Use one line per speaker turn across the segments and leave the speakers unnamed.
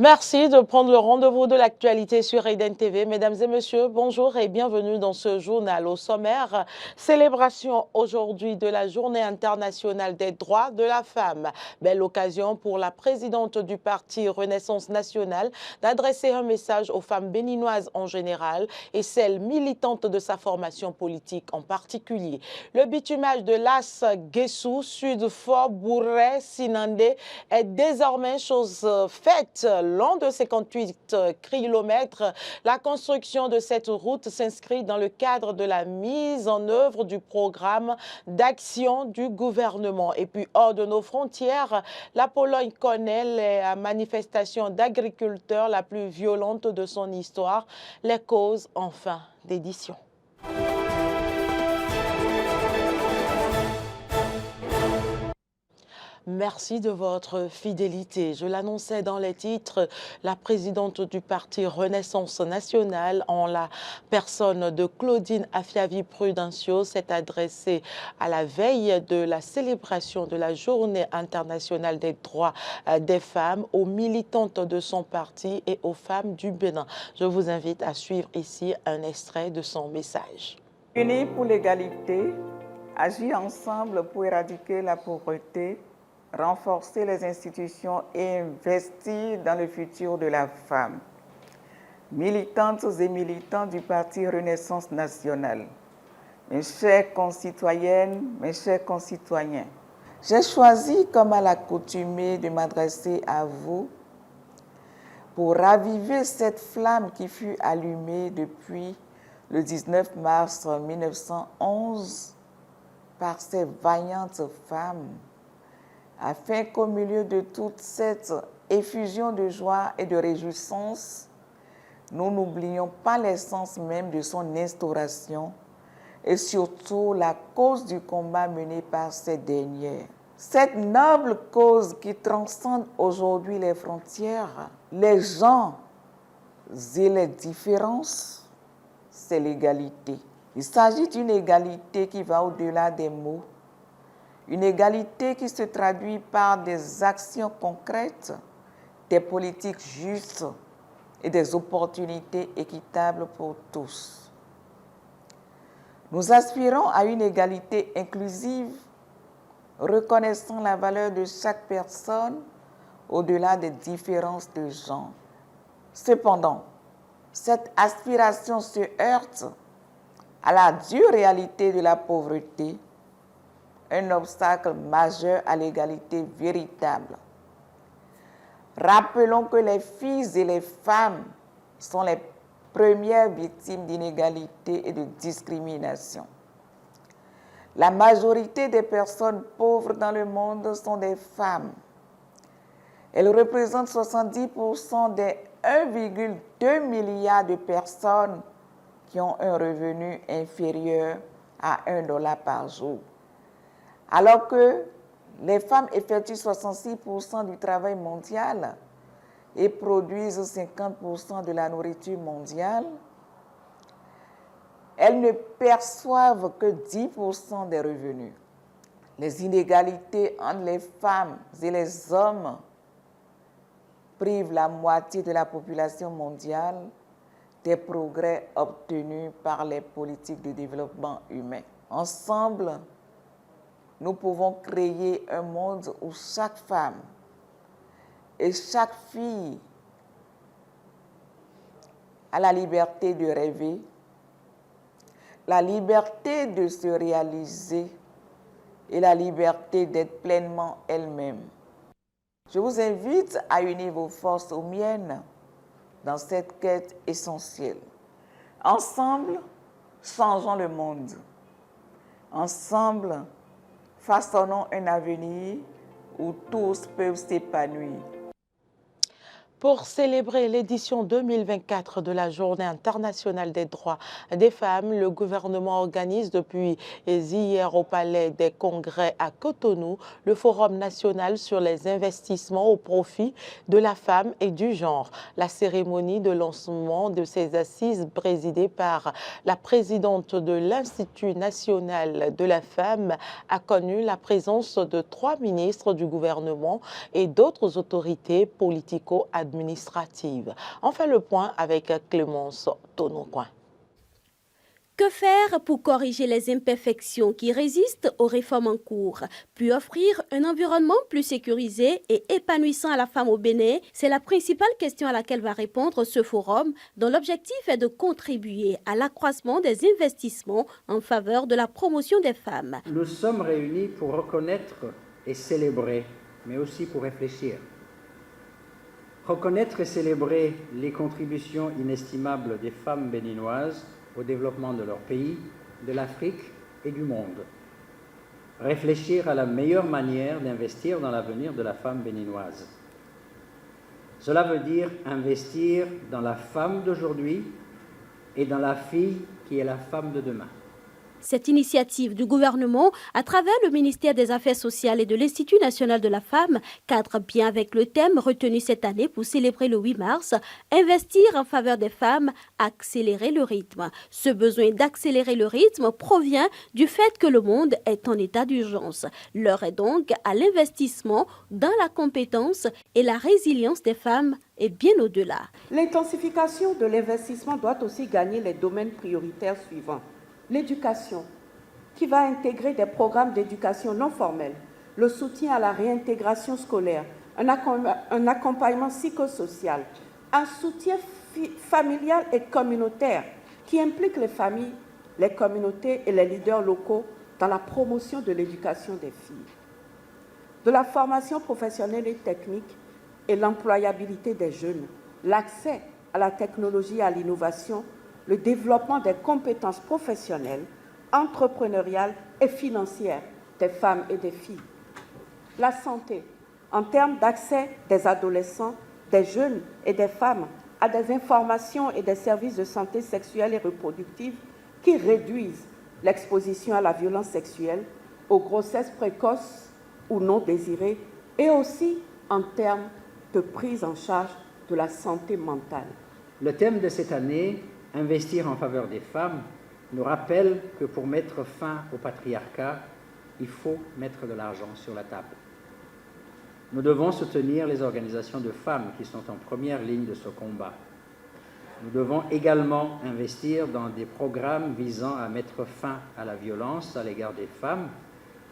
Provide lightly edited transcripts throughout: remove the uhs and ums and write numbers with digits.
Merci de prendre le rendez-vous de l'actualité sur Eden TV. Mesdames et messieurs, bonjour et bienvenue dans ce journal. Au sommaire, célébration aujourd'hui de la Journée internationale des droits de la femme. Belle occasion pour la présidente du parti Renaissance nationale d'adresser un message aux femmes béninoises en général et celles militantes de sa formation politique en particulier. Le bitumage de Las Guessou, Sud-Fort, Bourret, Sinandé est désormais chose faite. Long de 58 km, la construction de cette route s'inscrit dans le cadre de la mise en œuvre du programme d'action du gouvernement. Et puis, hors de nos frontières, la Pologne connaît les manifestations d'agriculteurs la plus violente de son histoire. Les causes, enfin, d'édition. Merci de votre fidélité. Je l'annonçais dans les titres, la présidente du parti Renaissance nationale, en la personne de Claudine Afiavi-Prudencio, s'est adressée à la veille de la célébration de la Journée internationale des droits des femmes aux militantes de son parti et aux femmes du Bénin. Je vous invite à suivre ici un extrait de son message.
Unis pour l'égalité, agir ensemble pour éradiquer la pauvreté, renforcer les institutions et investir dans le futur de la femme. Militantes et militants du parti Renaissance nationale, mes chères concitoyennes, mes chers concitoyens, j'ai choisi, comme à l'accoutumée, de m'adresser à vous pour raviver cette flamme qui fut allumée depuis le 19 mars 1911 par ces vaillantes femmes, afin qu'au milieu de toute cette effusion de joie et de réjouissance, nous n'oublions pas l'essence même de son instauration et surtout la cause du combat mené par ces dernières. Cette noble cause qui transcende aujourd'hui les frontières, les gens et les différences, c'est l'égalité. Il s'agit d'une égalité qui va au-delà des mots, une égalité qui se traduit par des actions concrètes, des politiques justes et des opportunités équitables pour tous. Nous aspirons à une égalité inclusive, reconnaissant la valeur de chaque personne au-delà des différences de genre. Cependant, cette aspiration se heurte à la dure réalité de la pauvreté, un obstacle majeur à l'égalité véritable. Rappelons que les filles et les femmes sont les premières victimes d'inégalités et de discrimination. La majorité des personnes pauvres dans le monde sont des femmes. Elles représentent 70% des 1,2 milliard de personnes qui ont un revenu inférieur à $1 par jour. Alors que les femmes effectuent 66% du travail mondial et produisent 50% de la nourriture mondiale, elles ne perçoivent que 10% des revenus. Les inégalités entre les femmes et les hommes privent la moitié de la population mondiale des progrès obtenus par les politiques de développement humain. Ensemble, nous pouvons créer un monde où chaque femme et chaque fille a la liberté de rêver, la liberté de se réaliser et la liberté d'être pleinement elle-même. Je vous invite à unir vos forces aux miennes dans cette quête essentielle. Ensemble, changeons le monde. Ensemble, façonnons un avenir où tous peuvent s'épanouir.
Pour célébrer l'édition 2024 de la Journée internationale des droits des femmes, le gouvernement organise depuis hier au Palais des Congrès à Cotonou le Forum national sur les investissements au profit de la femme et du genre. La cérémonie de lancement de ces assises présidée par la présidente de l'Institut national de la femme a connu la présence de 3 ministres du gouvernement et d'autres autorités politico-administratives. administratives. On fait le point avec Clémence Tonocoin.
Que faire pour corriger les imperfections qui résistent aux réformes en cours, puis offrir un environnement plus sécurisé et épanouissant à la femme au Bénin? C'est la principale question à laquelle va répondre ce forum, dont l'objectif est de contribuer à l'accroissement des investissements en faveur de la promotion des femmes.
Nous sommes réunis pour reconnaître et célébrer, mais aussi pour réfléchir. Reconnaître et célébrer les contributions inestimables des femmes béninoises au développement de leur pays, de l'Afrique et du monde. Réfléchir à la meilleure manière d'investir dans l'avenir de la femme béninoise. Cela veut dire investir dans la femme d'aujourd'hui et dans la fille qui est la femme de demain.
Cette initiative du gouvernement, à travers le ministère des Affaires sociales et de l'Institut national de la femme, cadre bien avec le thème retenu cette année pour célébrer le 8 mars, investir en faveur des femmes, accélérer le rythme. Ce besoin d'accélérer le rythme provient du fait que le monde est en état d'urgence. L'heure est donc à l'investissement dans la compétence et la résilience des femmes et bien au-delà.
L'intensification de l'investissement doit aussi gagner les domaines prioritaires suivants. L'éducation, qui va intégrer des programmes d'éducation non formelle, le soutien à la réintégration scolaire, un accompagnement psychosocial, un soutien familial et communautaire qui implique les familles, les communautés et les leaders locaux dans la promotion de l'éducation des filles, de la formation professionnelle et technique et l'employabilité des jeunes, l'accès à la technologie et à l'innovation, le développement des compétences professionnelles, entrepreneuriales et financières des femmes et des filles. La santé, en termes d'accès des adolescents, des jeunes et des femmes à des informations et des services de santé sexuelle et reproductive qui réduisent l'exposition à la violence sexuelle, aux grossesses précoces ou non désirées, et aussi en termes de prise en charge de la santé mentale.
Le thème de cette année, investir en faveur des femmes, nous rappelle que pour mettre fin au patriarcat, il faut mettre de l'argent sur la table. Nous devons soutenir les organisations de femmes qui sont en première ligne de ce combat. Nous devons également investir dans des programmes visant à mettre fin à la violence à l'égard des femmes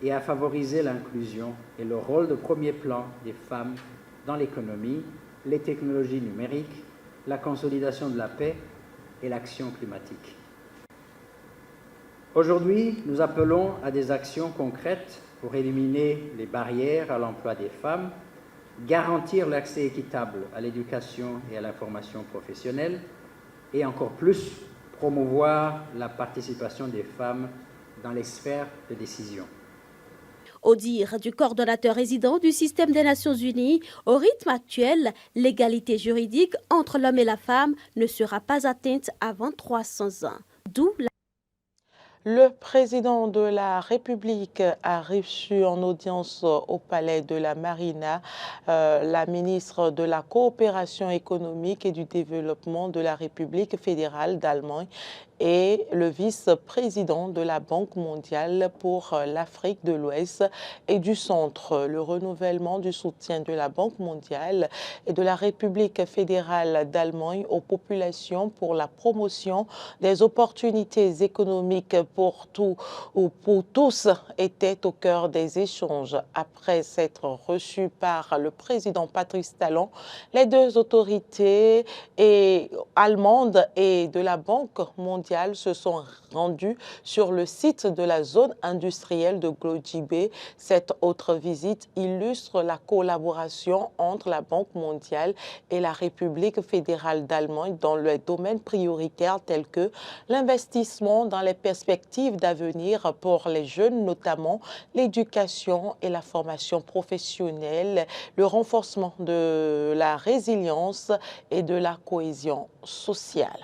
et à favoriser l'inclusion et le rôle de premier plan des femmes dans l'économie, les technologies numériques, la consolidation de la paix et l'action climatique. Aujourd'hui, nous appelons à des actions concrètes pour éliminer les barrières à l'emploi des femmes, garantir l'accès équitable à l'éducation et à la formation professionnelle et encore plus promouvoir la participation des femmes dans les sphères de décision.
Au dire du coordonnateur résident du système des Nations Unies, au rythme actuel, l'égalité juridique entre l'homme et la femme ne sera pas atteinte avant 300 ans. D'où la...
Le président de la République a reçu en audience au palais de la Marina la ministre de la Coopération économique et du développement de la République fédérale d'Allemagne et le vice-président de la Banque mondiale pour l'Afrique de l'Ouest et du Centre. Le renouvellement du soutien de la Banque mondiale et de la République fédérale d'Allemagne aux populations pour la promotion des opportunités économiques pour tous était au cœur des échanges. Après s'être reçus par le président Patrice Talon, les deux autorités allemandes et de la Banque mondiale se sont rendus sur le site de la zone industrielle de Glojibé. Cette autre visite illustre la collaboration entre la Banque mondiale et la République fédérale d'Allemagne dans les domaines prioritaires tels que l'investissement dans les perspectives d'avenir pour les jeunes, notamment l'éducation et la formation professionnelle, le renforcement de la résilience et de la cohésion sociale.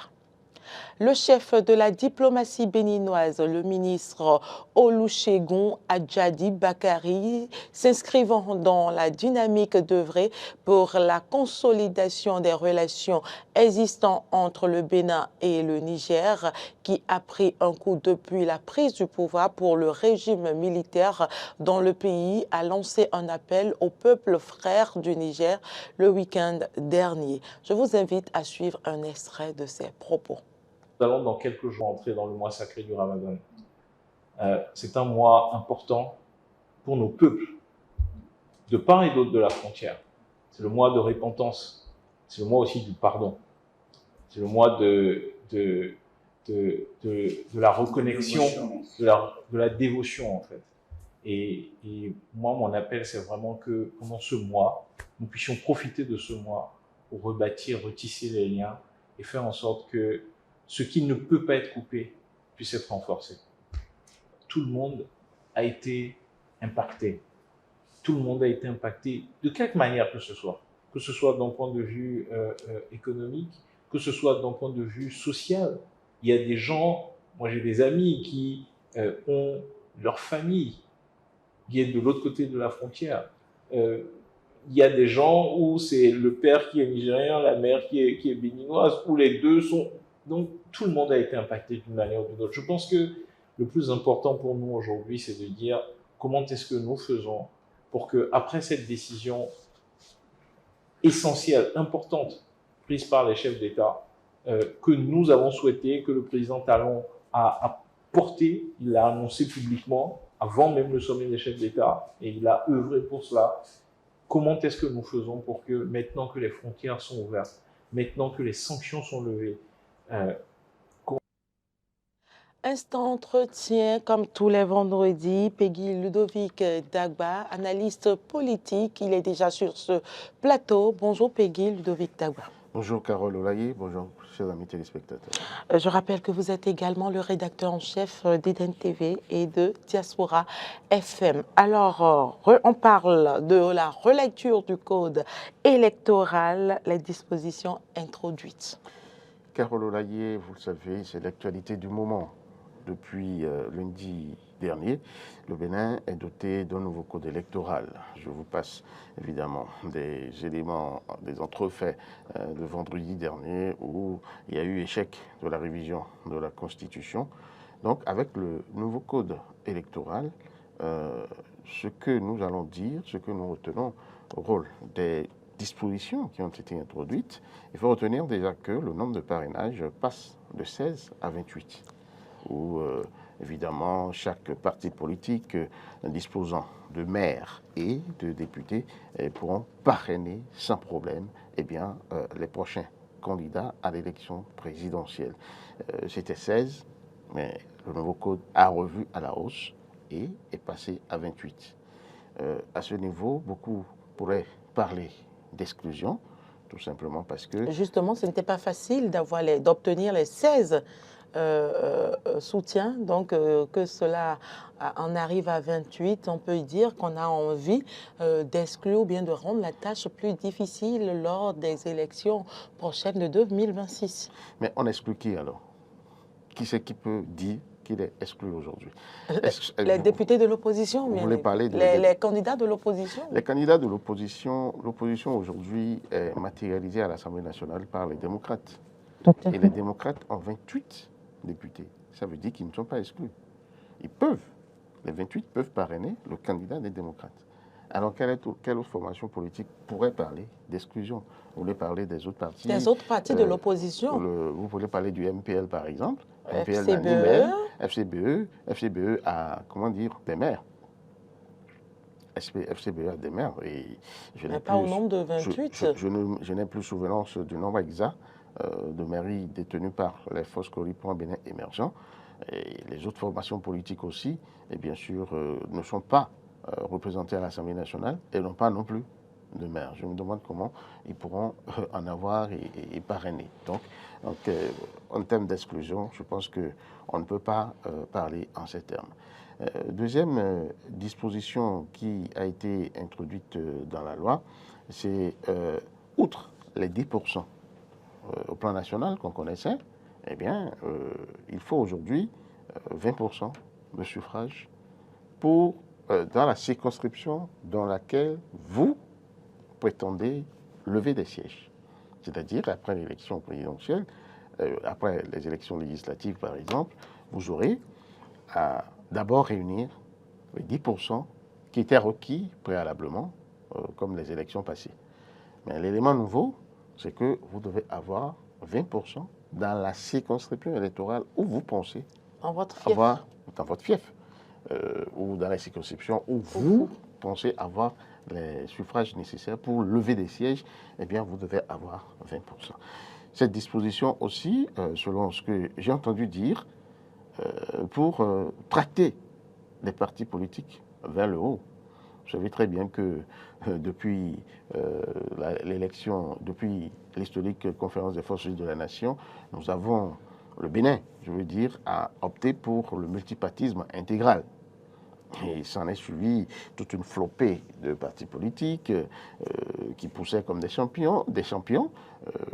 Le chef de la diplomatie béninoise, le ministre Olusegun Adjadi Bakari, s'inscrivant dans la dynamique d'œuvrer pour la consolidation des relations existantes entre le Bénin et le Niger, qui a pris un coup depuis la prise du pouvoir pour le régime militaire dans le pays, a lancé un appel au peuple frère du Niger le week-end dernier. Je vous invite à suivre un extrait de ses propos.
Nous allons dans quelques jours entrer dans le mois sacré du Ramadan. C'est un mois important pour nos peuples, de part et d'autre de la frontière. C'est le mois de repentance, c'est le mois aussi du pardon, c'est le mois de la reconnexion, de la dévotion en fait. Et moi, mon appel, c'est vraiment que pendant ce mois, nous puissions profiter de ce mois pour rebâtir, retisser les liens et faire en sorte que ce qui ne peut pas être coupé puisse être renforcé. Tout le monde a été impacté. Tout le monde a été impacté de quelque manière que ce soit d'un point de vue économique, que ce soit d'un point de vue social. Il y a des gens, moi j'ai des amis qui ont leur famille qui est de l'autre côté de la frontière. Il y a des gens où c'est le père qui est nigérien, la mère qui est béninoise, où les deux sont... Donc tout le monde a été impacté d'une manière ou d'une autre. Je pense que le plus important pour nous aujourd'hui, c'est de dire comment est-ce que nous faisons pour que, après cette décision essentielle, importante, prise par les chefs d'État, que nous avons souhaité, que le président Talon a porté, il l'a annoncé publiquement, avant même le sommet des chefs d'État, et il a œuvré pour cela. Comment est-ce que nous faisons pour que, maintenant que les frontières sont ouvertes, maintenant que les sanctions sont levées,
Instant entretien, comme tous les vendredis, Peggy Ludovic Dagba, analyste politique, il est déjà sur ce plateau. Bonjour Peggy Ludovic Dagba.
Bonjour Carole Olaye, bonjour chers amis téléspectateurs.
Je rappelle que vous êtes également le rédacteur en chef d'Eden TV et de Diaspora FM. Alors, on parle de la relecture du code électoral, les dispositions introduites.
Carole Olaye, vous le savez, c'est l'actualité du moment. Depuis lundi dernier, le Bénin est doté d'un nouveau code électoral. Je vous passe évidemment des éléments, des entrefaits de vendredi dernier où il y a eu échec de la révision de la Constitution. Donc avec le nouveau code électoral, ce que nous allons dire, ce que nous retenons au rôle des dispositions qui ont été introduites, il faut retenir déjà que le nombre de parrainages passe de 16 à 28. Où évidemment chaque parti politique disposant de maires et de députés pourront parrainer sans problème les prochains candidats à l'élection présidentielle. C'était 16, mais le nouveau code a revu à la hausse et est passé à 28. À ce niveau, beaucoup pourraient parler d'exclusion, tout simplement parce que...
Justement, ce n'était pas facile d'obtenir les 16 soutien, donc que cela en arrive à 28, on peut dire qu'on a envie d'exclure ou bien de rendre la tâche plus difficile lors des élections prochaines de 2026.
Mais on exclut qui alors? Qui c'est qui peut dire qu'il est exclu aujourd'hui?
Les députés de l'opposition, les candidats de l'opposition?
Les candidats de l'opposition aujourd'hui est matérialisée à l'Assemblée nationale par les démocrates. Et les démocrates ont 28 députés. Ça veut dire qu'ils ne sont pas exclus. Les 28 peuvent parrainer le candidat des démocrates. Alors, quelle autre formation politique pourrait parler d'exclusion? Vous voulez parler des autres partis?
Des autres partis de l'opposition?
Vous voulez parler du MPL, par exemple.
FCBE.
MPL n'a ni maire. FCBE a, comment dire, des maires. FCBE a des maires. Et je n'ai
pas au nombre de 28.
Je n'ai plus souvenance du nombre exact de mairies détenues par les forces Coripoint Bénin émergents. Et les autres formations politiques aussi, et bien sûr, ne sont pas représentées à l'Assemblée nationale et n'ont pas non plus de maire. Je me demande comment ils pourront en avoir et parrainer. Donc en termes d'exclusion, je pense qu'on ne peut pas parler en ces termes. Deuxième disposition qui a été introduite dans la loi, c'est outre les 10% au plan national qu'on connaissait, eh bien, il faut aujourd'hui 20% de suffrage pour, dans la circonscription dans laquelle vous prétendez lever des sièges. C'est-à-dire, après l'élection présidentielle, après les élections législatives, par exemple, vous aurez à d'abord réunir les 10% qui étaient requis préalablement, comme les élections passées. Mais l'élément nouveau, c'est que vous devez avoir 20% dans la circonscription électorale où vous pensez avoir, dans votre fief, ou dans la circonscription où vous pensez avoir les suffrages nécessaires pour lever des sièges, eh bien, vous devez avoir 20%. Cette disposition aussi, selon ce que j'ai entendu dire, pour tracter les partis politiques vers le haut. Vous savez très bien que depuis l'élection, depuis l'historique conférence des forces de la nation, nous avons, le Bénin, je veux dire, a opté pour le multipartisme intégral. Et s'en est suivi toute une flopée de partis politiques qui poussaient comme des champions,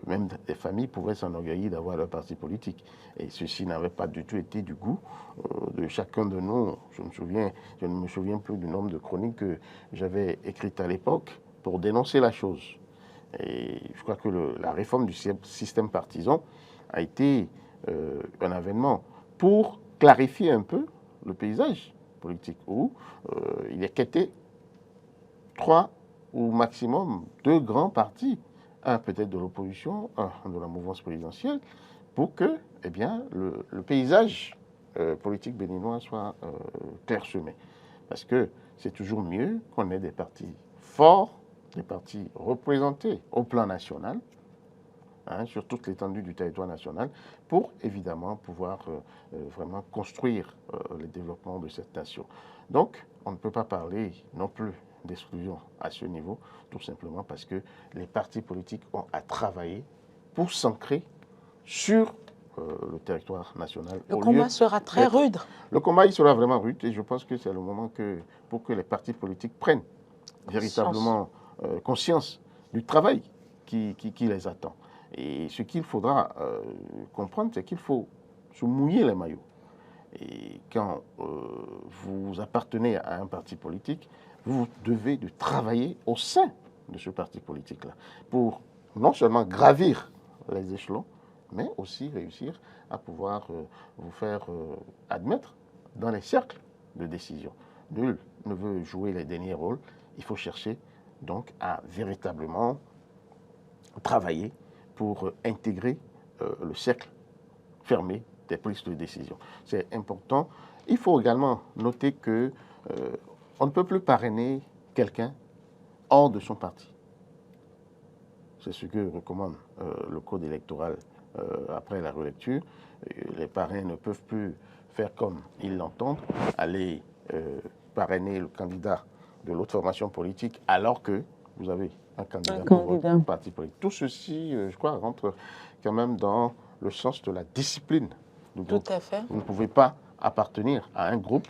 même des familles pouvaient s'enorgueillir d'avoir leur parti politique. Et ceci n'avait pas du tout été du goût de chacun de nous. Je ne me souviens plus du nombre de chroniques que j'avais écrites à l'époque pour dénoncer la chose. Et je crois que la réforme du système partisan a été un avènement pour clarifier un peu le paysage politique, où il est quêté 3 ou maximum 2 grands partis, un peut-être de l'opposition, un de la mouvance présidentielle, pour que eh bien, le paysage politique béninois soit clairsemé. Parce que c'est toujours mieux qu'on ait des partis forts, des partis représentés au plan national, sur toute l'étendue du territoire national, pour évidemment pouvoir vraiment construire le développement de cette nation. Donc, on ne peut pas parler non plus d'exclusion à ce niveau, tout simplement parce que les partis politiques ont à travailler pour s'ancrer sur le territoire national.
Le combat sera très rude.
Le combat, il sera vraiment rude, et je pense que c'est le moment pour que les partis politiques prennent véritablement conscience du travail qui les attend. Et ce qu'il faudra comprendre, c'est qu'il faut se mouiller les maillots. Et quand vous appartenez à un parti politique, vous devez de travailler au sein de ce parti politique-là pour non seulement gravir les échelons, mais aussi réussir à pouvoir vous faire admettre dans les cercles de décision. Nul ne veut jouer les derniers rôles. Il faut chercher donc à véritablement travailler pour intégrer le cercle fermé des prises de décision. C'est important. Il faut également noter que on ne peut plus parrainer quelqu'un hors de son parti. C'est ce que recommande le code électoral après la relecture. Les parrains ne peuvent plus faire comme ils l'entendent, aller parrainer le candidat de l'autre formation politique alors que vous avez un candidat pour votre parti politique. Tout ceci, je crois, rentre quand même dans le sens de la discipline du groupe.
Tout à fait.
Vous ne pouvez pas appartenir à un groupe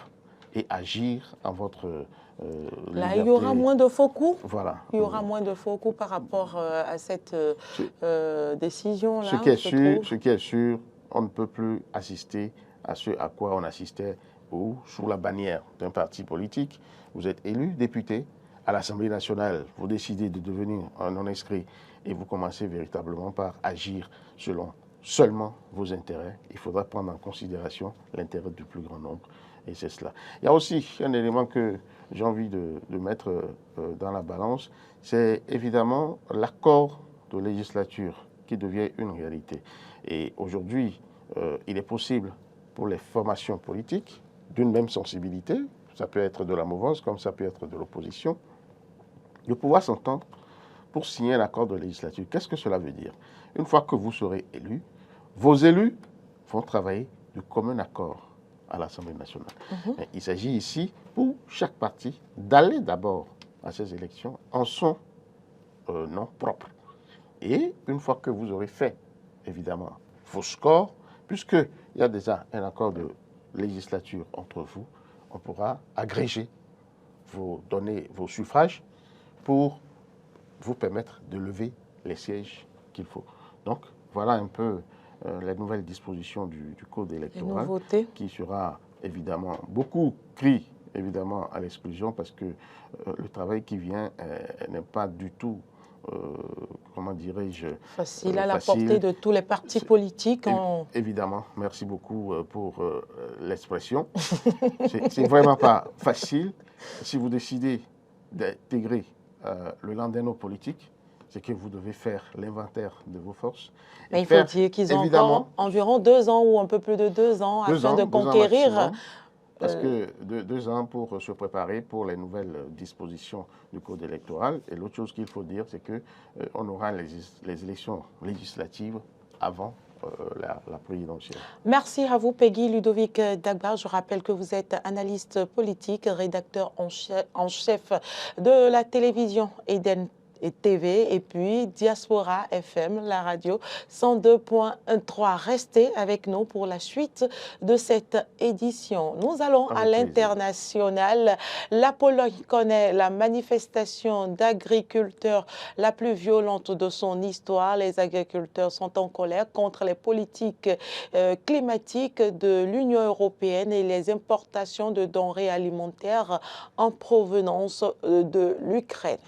et agir en votre
Là, il y aura moins de faux coups.
Voilà.
Il y aura moins de faux coups par rapport à cette décision-là.
Ce qui est sûr, on ne peut plus assister à ce à quoi on assistait ou sous la bannière d'un parti politique. Vous êtes élu député à l'Assemblée nationale, vous décidez de devenir un non-inscrit et vous commencez véritablement par agir selon seulement vos intérêts. Il faudra prendre en considération l'intérêt du plus grand nombre. Et c'est cela. Il y a aussi un élément que j'ai envie de mettre dans la balance, c'est évidemment l'accord de législature qui devient une réalité. Et aujourd'hui, il est possible pour les formations politiques d'une même sensibilité, ça peut être de la mouvance comme ça peut être de l'opposition, de pouvoir s'entendre pour signer un accord de législature. Qu'est-ce que cela veut dire? Une fois que vous serez élu, vos élus vont travailler de commun accord à l'Assemblée nationale. Il s'agit ici, pour chaque parti, d'aller d'abord à ces élections en son nom propre. Et une fois que vous aurez fait, évidemment, vos scores, puisqu'il y a déjà un accord de législature entre vous, on pourra agréger donner vos suffrages pour vous permettre de lever les sièges qu'il faut. Donc, voilà un peu les nouvelles dispositions du code électoral,
nouveautés.
qui sera évidemment beaucoup pris évidemment à l'exclusion parce que le travail qui vient n'est pas du tout, comment dirais-je,
facile à la portée de tous les partis politiques.
Évidemment, merci beaucoup pour l'expression. C'est vraiment pas facile. Si vous décidez d'intégrer le Landeno politique, c'est que vous devez faire l'inventaire de vos forces.
Mais il faut dire qu'ils ont encore environ 2 ans ou un peu plus de 2 ans afin de conquérir.
Parce que 2 ans pour se préparer pour les nouvelles dispositions du code électoral. Et l'autre chose qu'il faut dire, c'est qu'on aura les élections législatives avant la présidentielle.
Merci à vous, Peggy Ludovic Dagbar. Je rappelle que vous êtes analyste politique, rédacteur en chef de la télévision Eden TV et puis Diaspora FM, la radio 102.3. Restez avec nous pour la suite de cette édition. Nous allons à l'international. La Pologne connaît la manifestation d'agriculteurs la plus violente de son histoire. Les agriculteurs sont en colère contre les politiques climatiques de l'Union européenne et les importations de denrées alimentaires en provenance de l'Ukraine.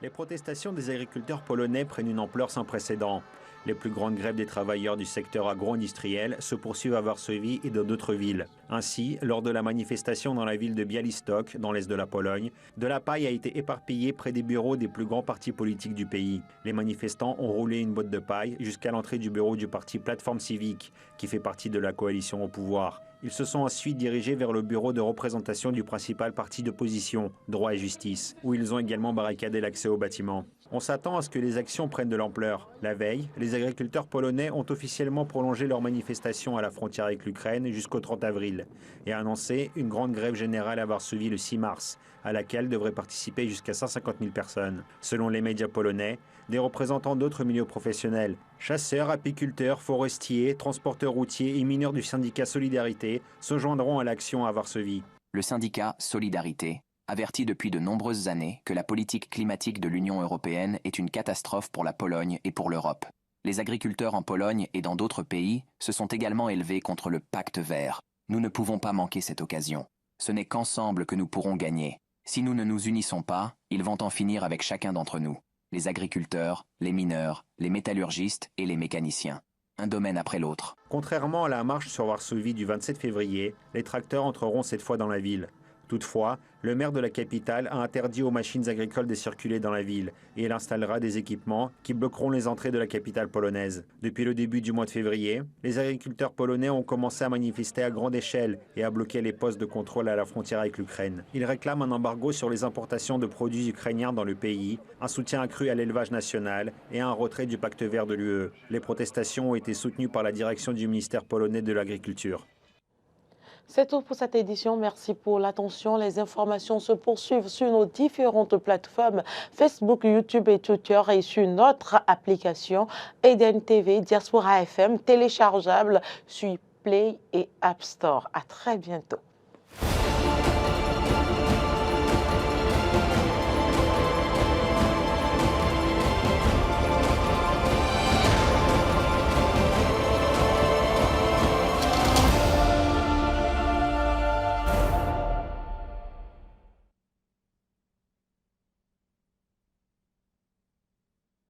Les protestations des agriculteurs polonais prennent une ampleur sans précédent. Les plus grandes grèves des travailleurs du secteur agro-industriel se poursuivent à Varsovie et dans d'autres villes. Ainsi, lors de la manifestation dans la ville de Białystok, dans l'est de la Pologne, de la paille a été éparpillée près des bureaux des plus grands partis politiques du pays. Les manifestants ont roulé une botte de paille jusqu'à l'entrée du bureau du parti Plateforme Civique, qui fait partie de la coalition au pouvoir. Ils se sont ensuite dirigés vers le bureau de représentation du principal parti d'opposition, Droit et Justice, où ils ont également barricadé l'accès au bâtiment. On s'attend à ce que les actions prennent de l'ampleur. La veille, les agriculteurs polonais ont officiellement prolongé leur manifestation à la frontière avec l'Ukraine jusqu'au 30 avril et annoncé une grande grève générale à Varsovie le 6 mars, à laquelle devraient participer jusqu'à 150 000 personnes. Selon les médias polonais, des représentants d'autres milieux professionnels, chasseurs, apiculteurs, forestiers, transporteurs routiers et mineurs du syndicat Solidarité se joindront à l'action à Varsovie.
Le syndicat Solidarité avertit depuis de nombreuses années que la politique climatique de l'Union européenne est une catastrophe pour la Pologne et pour l'Europe. Les agriculteurs en Pologne et dans d'autres pays se sont également élevés contre le pacte vert. Nous ne pouvons pas manquer cette occasion. Ce n'est qu'ensemble que nous pourrons gagner. Si nous ne nous unissons pas, ils vont en finir avec chacun d'entre nous. Les agriculteurs, les mineurs, les métallurgistes et les mécaniciens. Un domaine après l'autre.
Contrairement à la marche sur Varsovie du 27 février, les tracteurs entreront cette fois dans la ville. Toutefois, le maire de la capitale a interdit aux machines agricoles de circuler dans la ville et il installera des équipements qui bloqueront les entrées de la capitale polonaise. Depuis le début du mois de février, les agriculteurs polonais ont commencé à manifester à grande échelle et à bloquer les postes de contrôle à la frontière avec l'Ukraine. Ils réclament un embargo sur les importations de produits ukrainiens dans le pays, un soutien accru à l'élevage national et un retrait du pacte vert de l'UE. Les protestations ont été soutenues par la direction du ministère polonais de l'Agriculture.
C'est tout pour cette édition. Merci pour l'attention. Les informations se poursuivent sur nos différentes plateformes Facebook, YouTube et Twitter et sur notre application Eden TV, Diaspora FM, téléchargeable sur Play et App Store. À très bientôt.